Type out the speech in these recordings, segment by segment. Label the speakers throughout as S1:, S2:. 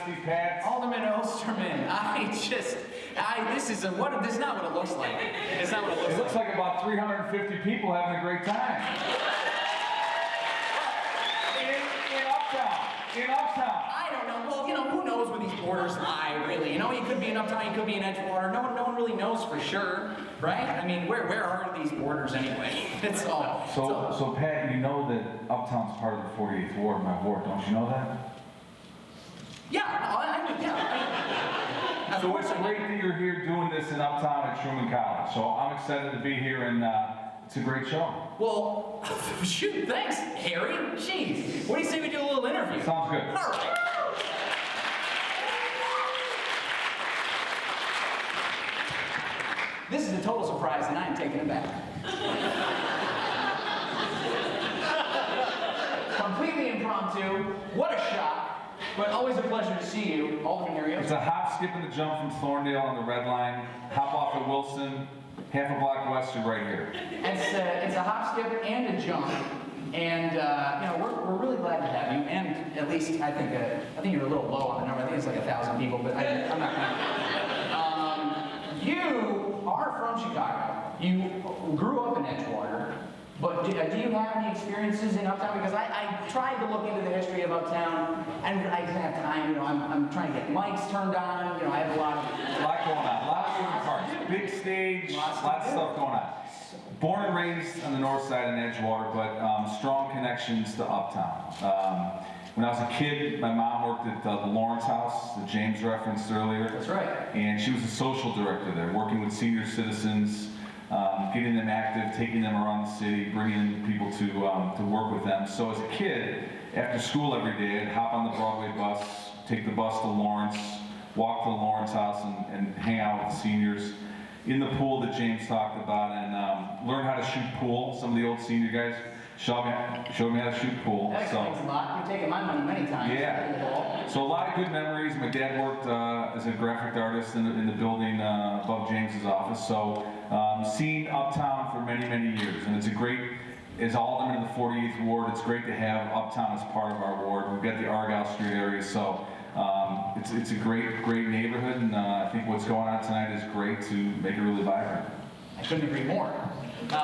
S1: honesty, Pat.
S2: Alderman Osterman, this is not what it looks like. It's not what it looks like.
S1: It looks like about 350 people having a great time. In Uptown.
S2: I don't know. Well, who knows where these borders lie, really? He could be in Uptown, he could be in Edgewater. No one really knows for sure, right? I mean, where are these borders anyway? It's all.
S1: So Pat, you know that Uptown's part of the 48th Ward, my ward. Don't you know that?
S2: Yeah,
S1: So it's great that you're here doing this in Uptown at Truman College. So I'm excited to be here, and it's a great show.
S2: Well, shoot, thanks, Harry. Jeez, what do you say we do a little interview?
S1: Sounds good.
S2: All right. This is a total surprise, and I am taken aback. Completely impromptu. What a shock. But always a pleasure to see you, Alderman Harry.
S1: It's a hop, skip, and a jump from Thorndale on the Red Line. Hop off at Wilson, half a block west, you're right here.
S2: It's a hop, skip, and a jump. And we're really glad to have you. And at least I think you're a little low on the number. I think it's like 1,000 people, but I'm not going to. You are from Chicago. You grew up in Edgewater. But do you have any experiences in Uptown? Because I tried to look into the history of Uptown, and I didn't have time. I'm trying to get mics turned on. I have a lot
S1: going on. A lot of moving parts. Big stage, lots of stuff going on. Born and raised on the north side in Edgewater, but strong connections to Uptown. When I was a kid, my mom worked at the Lawrence House that James referenced earlier.
S2: That's right.
S1: And she was the social director there, working with senior citizens, getting them active, taking them around the city, bringing people to work with them. So as a kid, after school every day, I'd hop on the Broadway bus, take the bus to Lawrence, walk to the Lawrence House and hang out with the seniors in the pool that James talked about, and learn how to shoot pool. Some of the old senior guys showed me how to shoot pool.
S2: That explains a lot. You've taken my money many times.
S1: Yeah. So a lot of good memories. My dad worked as a graphic artist in the building above James's office. So seen Uptown for many, many years, and it's a great. As Alderman of the 48th Ward, it's great to have Uptown as part of our ward. We've got the Argyle Street area, so it's a great neighborhood, and I think what's going on tonight is great to make it really vibrant.
S2: I couldn't agree more. So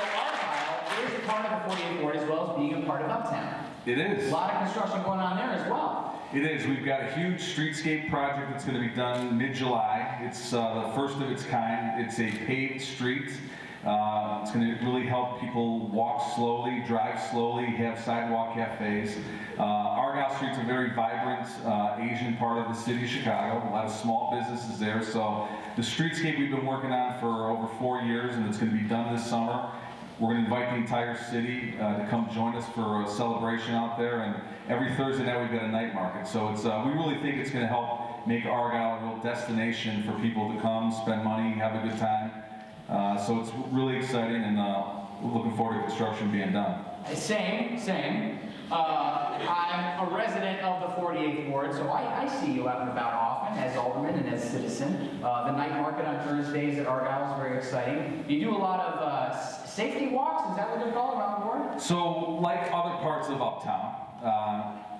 S2: Argyle is a part of the 48th Ward as well as being a part of Uptown.
S1: It is.
S2: A lot of construction going on there as well.
S1: It is. We've got a huge streetscape project that's going to be done mid-July. It's the first of its kind. It's a paved street. It's going to really help people walk slowly, drive slowly, have sidewalk cafes. Argyle Street's a very vibrant Asian part of the city of Chicago. A lot of small businesses there. So the streetscape we've been working on for over 4 years, and it's going to be done this summer. We're going to invite the entire city to come join us for a celebration out there, and every Thursday night we've got a night market. So it's we really think it's going to help make Argyle a real destination for people to come, spend money, have a good time. So it's really exciting, and we're looking forward to construction being done.
S2: Same. I'm a resident of the 48th Ward, so I see you out and about often as alderman and as citizen. The night market on Thursdays at Argyle is very exciting. You do a lot of safety walks, is that what they're called around the ward?
S1: So, like other parts of Uptown,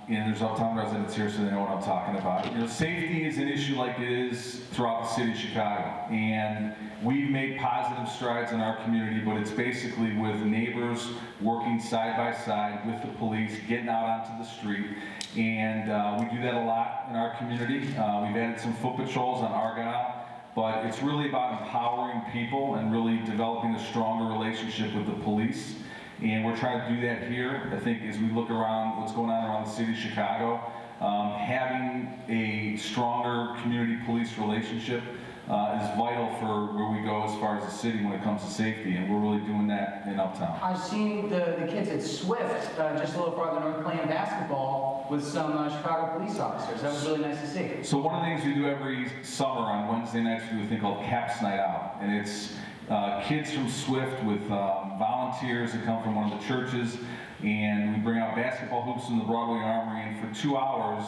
S1: there's Uptown residents here, so they know what I'm talking about. Safety is an issue like it is throughout the city of Chicago, and we've made positive strides in our community, but it's basically with neighbors working side by side with the police, getting out onto the street, and we do that a lot in our community. We've added some foot patrols on Argyle, but it's really about empowering people and really developing a stronger relationship with the police. And we're trying to do that here. I think as we look around what's going on around the city of Chicago, having a stronger community police relationship is vital for where we go as far as the city when it comes to safety, and we're really doing that in Uptown.
S2: I've seen the kids at Swift, just a little farther north, playing basketball with some Chicago police officers. That was really nice to see.
S1: So one of the things we do every summer on Wednesday nights, we do a thing called Caps Night Out, and it's kids from Swift with volunteers that come from one of the churches, and we bring out basketball hoops from the Broadway Armory, and for 2 hours,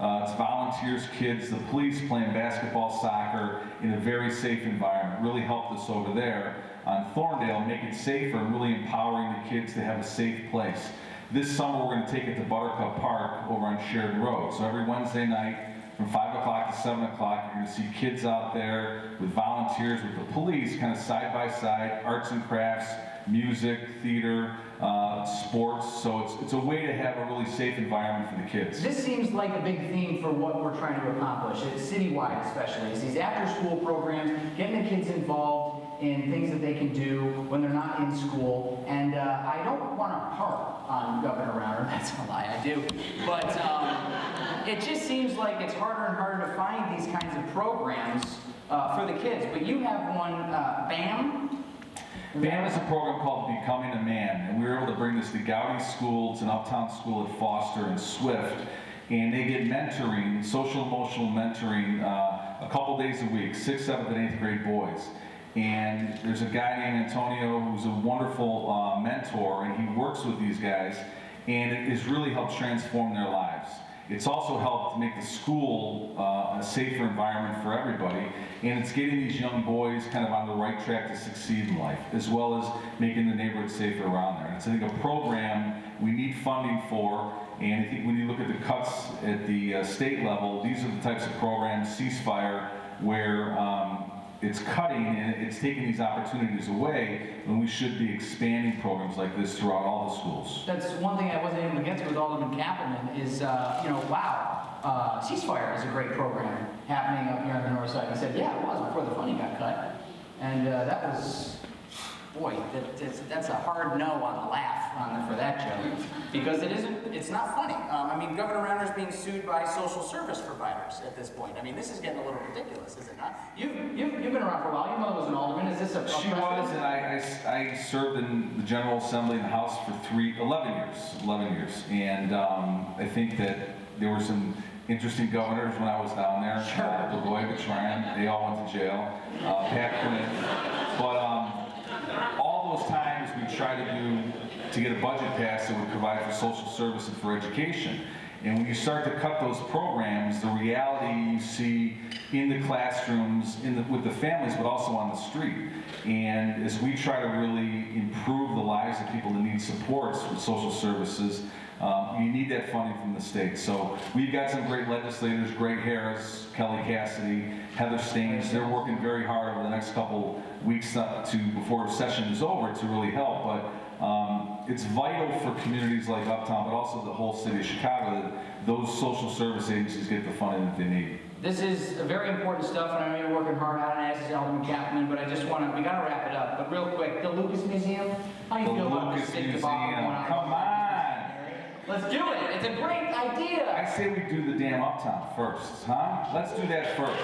S1: it's volunteers, kids, the police playing basketball, soccer in a very safe environment. Really helped us over there on Thorndale, make it safer and really empowering the kids to have a safe place. this summer we're going to take it to Buttercup Park over on Shared Road. So every Wednesday night from 5 o'clock to 7 o'clock, you're going to see kids out there with volunteers, with the police, kind of side by side, arts and crafts, music, theater, sports. So it's a way to have a really safe environment for the kids.
S2: This seems like a big theme for what we're trying to accomplish. It's citywide especially. It's these after-school programs, getting the kids involved in things that they can do when they're not in school. And I don't want to harp on Governor Rauner, that's a lie, I do. But it just seems like it's harder and harder to find these kinds of programs for the kids. But you have one, BAM?
S1: BAM is a program called Becoming a Man, and we were able to bring this to Gowdy School. It's an uptown school at Foster and Swift, and they get mentoring, social emotional mentoring, a couple days a week, 6th, 7th, and 8th grade boys. And there's a guy named Antonio who's a wonderful mentor, and he works with these guys, and it has really helped transform their lives. It's also helped make the school a safer environment for everybody, and it's getting these young boys kind of on the right track to succeed in life, as well as making the neighborhood safer around there. And it's, I think, a program we need funding for, and I think when you look at the cuts at the state level, these are the types of programs, ceasefire, where it's cutting and it's taking these opportunities away when we should be expanding programs like this throughout all the schools.
S2: That's one thing I wasn't able to get to with Alderman Kappelman is, wow, ceasefire is a great program happening up here on the north side. He said, yeah, it was before the funding got cut. And that was, boy, that's a hard no on the laugh for that joke. Because it's not funny. I mean, Governor Rauner's being sued by social service providers at this point. I mean, this is getting a little ridiculous, is it not? You've been around for a while. Your mother was an alderman. Is this a
S1: She was, and I served in the General Assembly in the House for 11 years. And I think that there were some interesting governors when I was down there.
S2: Sure.
S1: Blagojevich, Ryan, they all went to jail. Pat Quinn. But all those times we tried to get a budget passed that would provide for social service and for education. And when you start to cut those programs, the reality you see in the classrooms, with the families, but also on the street. And as we try to really improve the lives of people that need supports with social services, you need that funding from the state. So we've got some great legislators, Greg Harris, Kelly Cassidy, Heather Staines. They're working very hard over the next couple weeks before the session is over to really help. But it's vital for communities like Uptown, but also the whole city of Chicago, that those social service agencies get the funding that they need.
S2: This is very important stuff, and I know you're working hard on it, as is Alderman Kappelman, but I just want to, we got to wrap it up. But real quick, the Lucas Museum, how do you feel about this big debacle going on?
S1: Come on!
S2: Let's do it. It's a great idea.
S1: I say we do the damn Uptown first, huh? Let's do that first.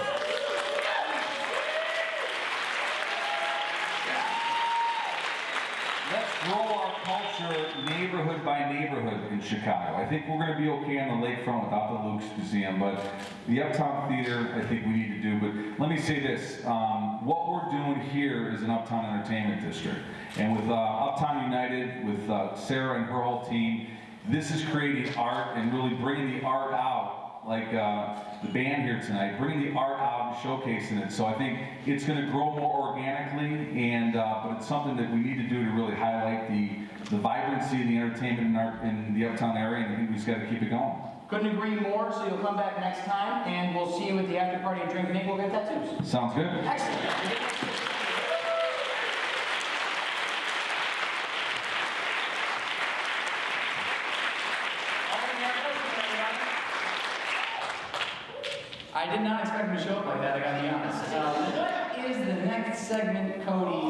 S1: Let's grow our culture neighborhood by neighborhood in Chicago. I think we're going to be okay on the lakefront without the Lucas Museum, but the Uptown Theater, I think we need to do. But let me say this, what we're doing here is an Uptown Entertainment District. And with Uptown United, with Sarah and her whole team, this is creating art and really bringing the art out, like the band here tonight, bringing the art out and showcasing it. So I think it's going to grow more organically, and but it's something that we need to do to really highlight the vibrancy of the entertainment in the Uptown area, and I think we just got to keep it going.
S2: Couldn't agree more, so you'll come back next time, and we'll see you at the after party and drink, and maybe we'll get tattoos.
S1: Sounds good.
S2: Excellent. I did not expect him to show up like that, I gotta be honest. What is the next segment, Cody,